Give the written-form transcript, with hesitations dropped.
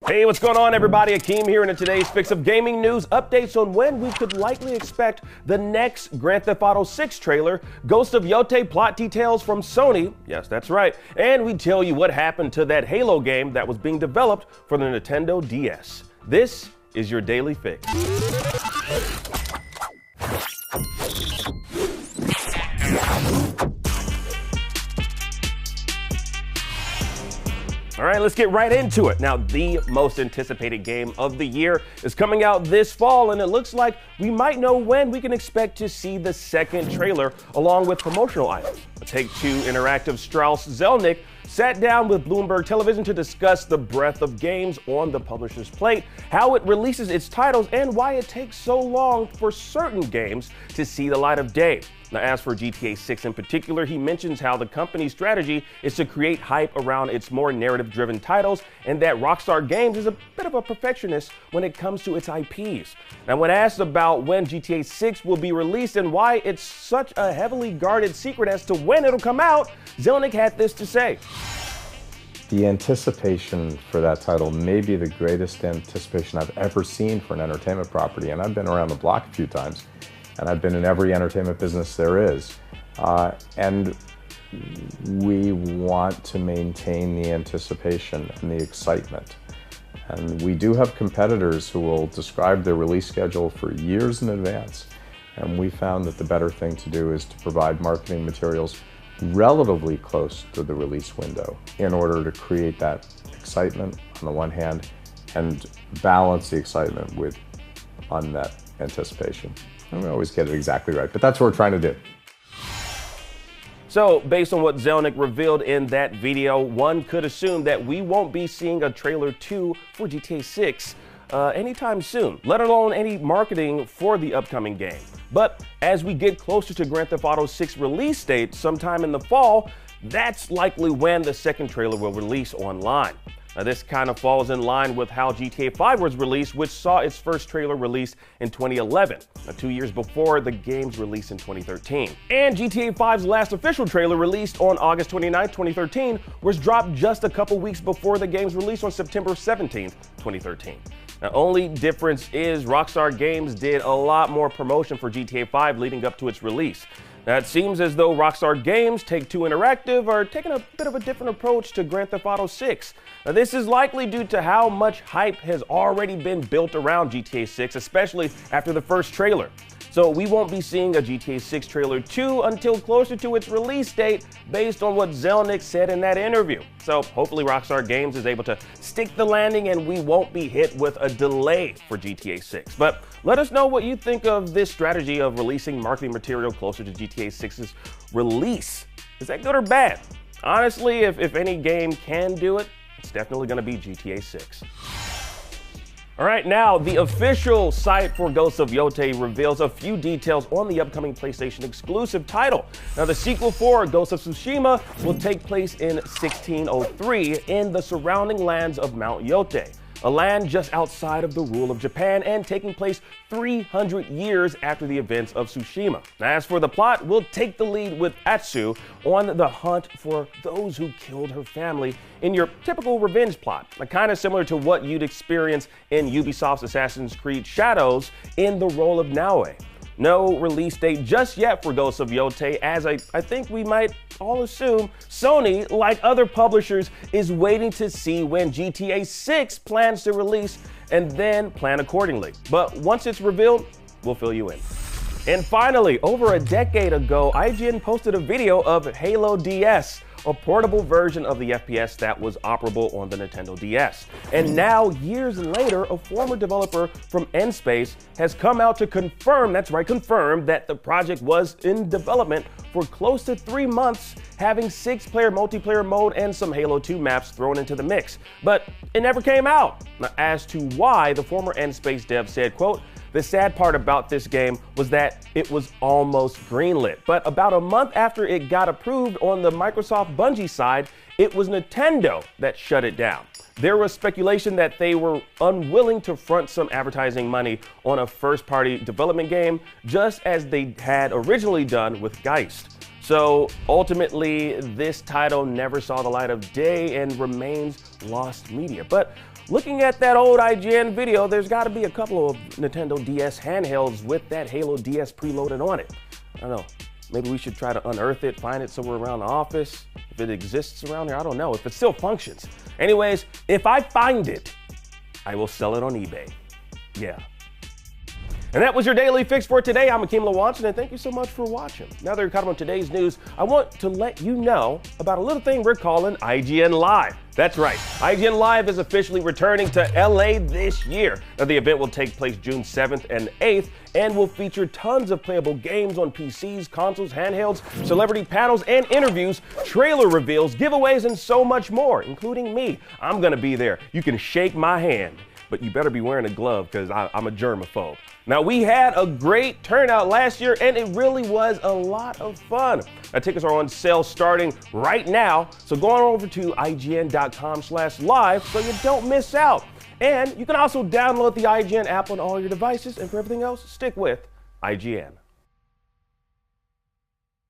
Hey, what's going on, everybody? Akeem here, and in today's Fix of Gaming News, updates on when we could likely expect the next Grand Theft Auto 6 trailer, Ghost of Yōtei plot details from Sony, yes, that's right, and we tell you what happened to that Halo game that was being developed for the Nintendo DS. This is your Daily Fix. All right, let's get right into it. Now, the most anticipated game of the year is coming out this fall, and it looks like we might know when we can expect to see the second trailer along with promotional items. Take-Two Interactive Strauss Zelnick sat down with Bloomberg Television to discuss the breadth of games on the publisher's plate, how it releases its titles, and why it takes so long for certain games to see the light of day. Now, as for GTA 6 in particular, he mentions how the company's strategy is to create hype around its more narrative-driven titles, and that Rockstar Games is a bit of a perfectionist when it comes to its IPs. Now, when asked about when GTA 6 will be released and why it's such a heavily guarded secret as to when it'll come out, Zelnick had this to say. The anticipation for that title may be the greatest anticipation I've ever seen for an entertainment property, and I've been around the block a few times. And I've been in every entertainment business there is. And we want to maintain the anticipation and the excitement. And we do have competitors who will describe their release schedule for years in advance. And we found that the better thing to do is to provide marketing materials relatively close to the release window in order to create that excitement on the one hand and balance the excitement with unmet anticipation. I don't always get it exactly right, but that's what we're trying to do. So, based on what Zelnick revealed in that video, one could assume that we won't be seeing a trailer 2 for GTA 6 anytime soon, let alone any marketing for the upcoming game. But as we get closer to Grand Theft Auto 6 release date sometime in the fall, that's likely when the second trailer will release online. Now, this kind of falls in line with how GTA 5 was released, which saw its first trailer released in 2011, 2 years before the game's release in 2013. And GTA 5's last official trailer, released on August 29, 2013, was dropped just a couple weeks before the game's release on September 17, 2013. The only difference is Rockstar Games did a lot more promotion for GTA 5 leading up to its release. Now, it seems as though Rockstar Games, Take-Two Interactive, are taking a bit of a different approach to Grand Theft Auto 6. Now, this is likely due to how much hype has already been built around GTA 6, especially after the first trailer. So we won't be seeing a GTA 6 trailer 2 until closer to its release date, based on what Zelnick said in that interview. So hopefully Rockstar Games is able to stick the landing and we won't be hit with a delay for GTA 6. But let us know what you think of this strategy of releasing marketing material closer to GTA 6's release. Is that good or bad? Honestly, if any game can do it, it's definitely going to be GTA 6. All right, now the official site for Ghost of Yōtei reveals a few details on the upcoming PlayStation exclusive title. Now, the sequel for Ghost of Tsushima will take place in 1603 in the surrounding lands of Mount Yōtei, a land just outside of the rule of Japan and taking place 300 years after the events of Tsushima. Now, as for the plot, we'll take the lead with Atsu on the hunt for those who killed her family in your typical revenge plot, kind of similar to what you'd experience in Ubisoft's Assassin's Creed Shadows in the role of Naoe. No release date just yet for Ghost of Yōtei, as I think we might all assume Sony, like other publishers, is waiting to see when GTA 6 plans to release and then plan accordingly. But once it's revealed, we'll fill you in. And finally, over a decade ago, IGN posted a video of Halo DS, a portable version of the FPS that was operable on the Nintendo DS. And now, years later, a former developer from N-Space has come out to confirm, that's right, confirm that the project was in development for close to 3 months, having 6-player multiplayer mode and some Halo 2 maps thrown into the mix. But it never came out. Now, as to why, the former N-Space dev said, quote, "The sad part about this game was that it was almost greenlit, but about a month after it got approved on the Microsoft Bungie side, it was Nintendo that shut it down. There was speculation that they were unwilling to front some advertising money on a first-party development game, just as they had originally done with Geist. So ultimately, this title never saw the light of day and remains lost media. But looking at that old IGN video, there's got to be a couple of Nintendo DS handhelds with that Halo DS preloaded on it. I don't know. Maybe we should try to unearth it, find it somewhere around the office. If it exists around here, I don't know. If it still functions. Anyways, if I find it, I will sell it on eBay. Yeah. And that was your Daily Fix for today. I'm Akeem Lawanson, and thank you so much for watching. Now that you're caught up on today's news, I want to let you know about a little thing we're calling IGN Live. That's right, IGN Live is officially returning to LA this year. Now, the event will take place June 7th and 8th and will feature tons of playable games on PCs, consoles, handhelds, celebrity panels and interviews, trailer reveals, giveaways, and so much more, including me. I'm gonna be there. You can shake my hand, but you better be wearing a glove because I'm a germaphobe. Now, we had a great turnout last year, and it really was a lot of fun. Now, tickets are on sale starting right now, so go on over to ign.com/live so you don't miss out. And you can also download the IGN app on all your devices, and for everything else, stick with IGN.